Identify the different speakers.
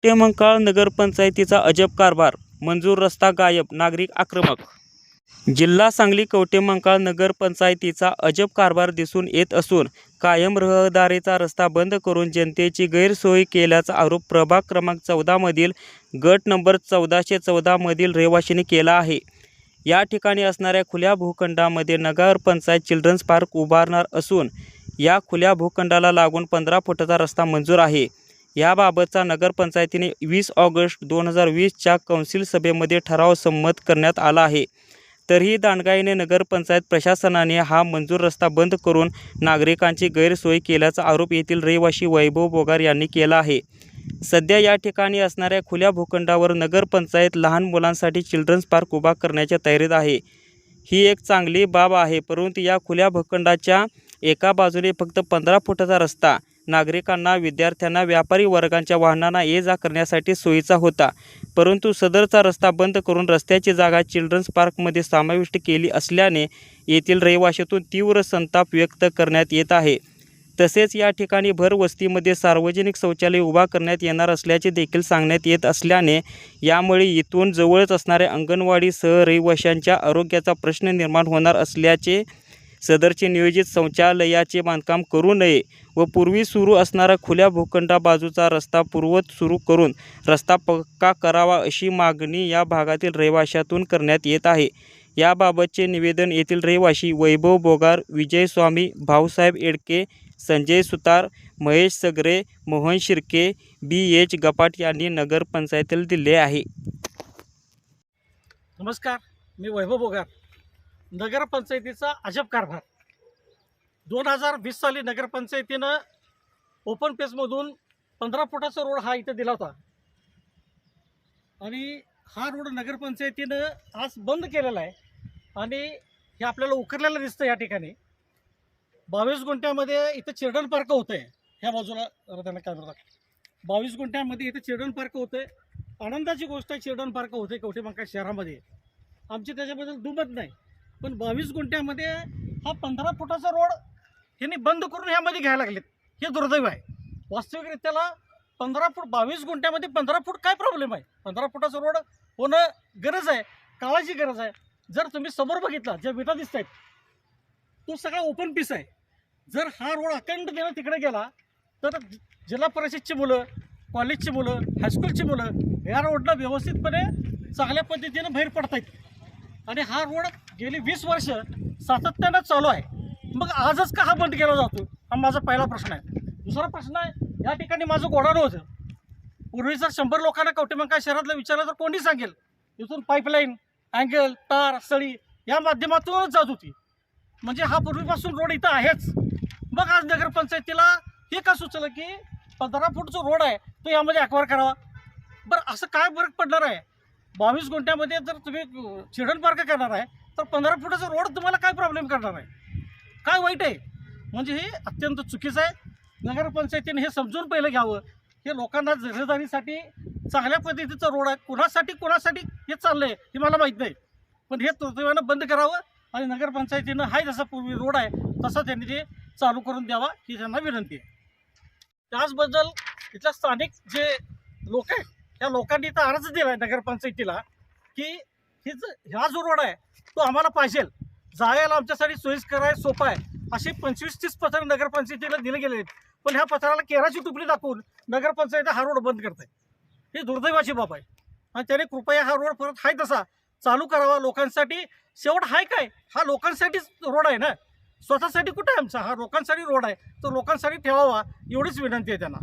Speaker 1: कवठेमहांकाळ नगरपंचायतीचा अजब कारभार, मंजूर रस्ता गायब, नागरिक आक्रमक. जिल्हा सांगली कवठेमहांकाळ नगरपंचायतीचा अजब कारभार दिसून येत असून कायम रहदारीचा रस्ता बंद करून जनतेची गैरसोय केल्याचा आरोप प्रभाग क्रमांक 14 मधील गट नंबर 1414 मधील रहिवाशांनी केला आहे. या ठिकाणी असणाऱ्या खुल्या भूखंडामध्ये नगरपंचायत चिल्ड्रन्स पार्क उभारणार असून या खुल्या भूखंडाला लागून 15 फुटाचा रस्ता मंजूर आहे. याबाबतचा नगरपंचायतीने 20 ऑगस्ट 2020च्या कौन्सिल सभेमध्ये ठराव संमत करण्यात आला आहे. तरीही दांडगाईने नगरपंचायत प्रशासनाने हा मंजूर रस्ता बंद करून नागरिकांची गैरसोय केल्याचा आरोप येथील रहिवासी वैभव बोगार यांनी केला आहे. सध्या या ठिकाणी असणाऱ्या खुल्या भूखंडावर नगरपंचायत लहान मुलांसाठी चिल्ड्रन्स पार्क उभा करण्याच्या तयारीत आहे. ही एक चांगली बाब आहे, परंतु या खुल्या भूखंडाच्या एका बाजूने फक्त 15 फुटाचा रस्ता नागरिकांना, विद्यार्थ्यांना, व्यापारी वर्गांच्या वाहनांना ये-जा करण्यासाठी सोयीचा होता. परंतु सदरचा रस्ता बंद करून रस्त्याची जागा चिल्ड्रन्स पार्कमध्ये समाविष्ट केली असल्याने येथील रहिवाशातून तीव्र संताप व्यक्त करण्यात येत आहे. तसेच या ठिकाणी भरवस्तीमध्ये सार्वजनिक शौचालय उभा करण्यात येणार असल्याचे देखील सांगण्यात येत असल्याने यामुळे इथून जवळच असणाऱ्या अंगणवाडीसह रहिवाशांच्या आरोग्याचा प्रश्न निर्माण होणार असल्याचे सदरचे नियोजित शौचालयाचे बांधकाम करू नये व पूर्वी सुरू असणारा खुल्या भूखंडा बाजूचा रस्ता पूर्ववत सुरू करून रस्ता पक्का करावा अशी मागणी या भागातील रहिवाशातून करण्यात येत आहे. याबाबतचे निवेदन येथील रहिवासी वैभव बोगार, विजय स्वामी, भाऊसाहेब एडके, संजय सुतार, महेश सगरे, मोहन शिर्के, BH गपाट यांनी नगरपंचायतीला दिले आहे.
Speaker 2: नमस्कार, मी वैभव बोगार. नगरपंचायतीचा अजब कारभार. 2020 साली नगरपंचायतीनं ओपन पेसमधून 15 फुटाचा रोड हा इथं दिला होता आणि हा रोड नगरपंचायतीनं आज बंद केलेला आहे आणि हे आपल्याला उकरलेलं दिसतं. या ठिकाणी 22 गुंठ्यामध्ये इथं चिल्ड्रन पार्क होतं आहे. ह्या बाजूला त्यांना कॅमेरा 22 गुंठ्यामध्ये इथं चिल्ड्रन पार्क होतं आहे. आनंदाची गोष्ट आहे, चिल्ड्रन पार्क होते कवठेमहांकाळ शहरामध्ये. आमची त्याच्याबद्दल दुमत नाही, पण 22 गुंठ्यामध्ये हा 15 फुटाचा रोड ह्यांनी बंद करून ह्यामध्ये घ्यायला लागलेत. हे दुर्दैव आहे. वास्तविकरित्याला 15 फूट 22 गुंठ्यामध्ये 15 फूट काय प्रॉब्लेम आहे? 15 फुटाचा रोड होणं गरज आहे, काळाची गरज आहे. जर तुम्ही समोर बघितला, ज्या विटा दिसत आहेत तो सगळा ओपन पीस आहे. जर हा रोड अखंड देणं तिकडे गेला तर जिल्हा परिषदची मुलं, कॉलेजची मुलं, हायस्कूलची मुलं या रोडला व्यवस्थितपणे चांगल्या पद्धतीनं बाहेर पडत आहेत आणि हा रोड गेली 20 वर्ष सातत्यानं चालू आहे. मग आजच का हा बंद केला जातो, हा माझा पहिला प्रश्न आहे. दुसरा प्रश्न आहे, या ठिकाणी माझं गोडाऊन होतं. पूर्वी जर 100 लोकांना कवठेमहांकाळ शहरातलं विचारलं तर कोणी सांगेल इथून पाईपलाईन, अँगल, तार, सळी या माध्यमातूनच जात होती. म्हणजे हा पूर्वीपासून रोड इथं आहेच. मग आज नगरपंचायतीला हे का सुचलं की 15 फूट जो रोड आहे तो यामध्ये ॲक्वायर करावा? बरं, असं काय फरक पडणार आहे? 22 गुंठ्यामध्ये जर तुम्ही चिल्ड्रन पार्क करणार आहे तर 15 फुटाचा रोड तुम्हाला काय प्रॉब्लेम करणार आहे? काय वाईट आहे? म्हणजे हे अत्यंत चुकीचं आहे. नगरपंचायतीने हे समजून पहिलं घ्यावं. हे लोकांना रहदारीसाठी चांगल्या पद्धतीचं रोड आहे. कोणासाठी हे चाललं आहे हे मला माहीत नाही, पण हे दुर्दैवानं बंद करावं आणि नगरपंचायतीनं हाय जसा पूर्वी रोड आहे तसा त्यांनी ते चालू करून द्यावा ही त्यांना विनंती आहे. त्याचबद्दल इथल्या स्थानिक जे लोक आहेत त्या लोकांनी इथं अर्ज दिला आहे नगरपंचायतीला की हा जो रोड आहे तो आम्हाला पाहिजे, जायला आमच्यासाठी सोयीस्कर आहे, सोपा आहे. असे 25-30 पत्र नगरपंचायतीला दिले गेले आहेत, पण ह्या पत्राला केराची टुपली दाखवून नगरपंचायत हा रोड बंद करते. ही दुर्दैवाची बाब आहे आणि त्याने कृपया हा रोड परत हाय तसा चालू करावा लोकांसाठी. शेवट हाय काय, हा लोकांसाठीच रोड आहे ना, स्वतःसाठी कुठं आहे आमचा? हा लोकांसाठी रोड आहे, तो लोकांसाठी ठेवावा एवढीच विनंती आहे त्यांना.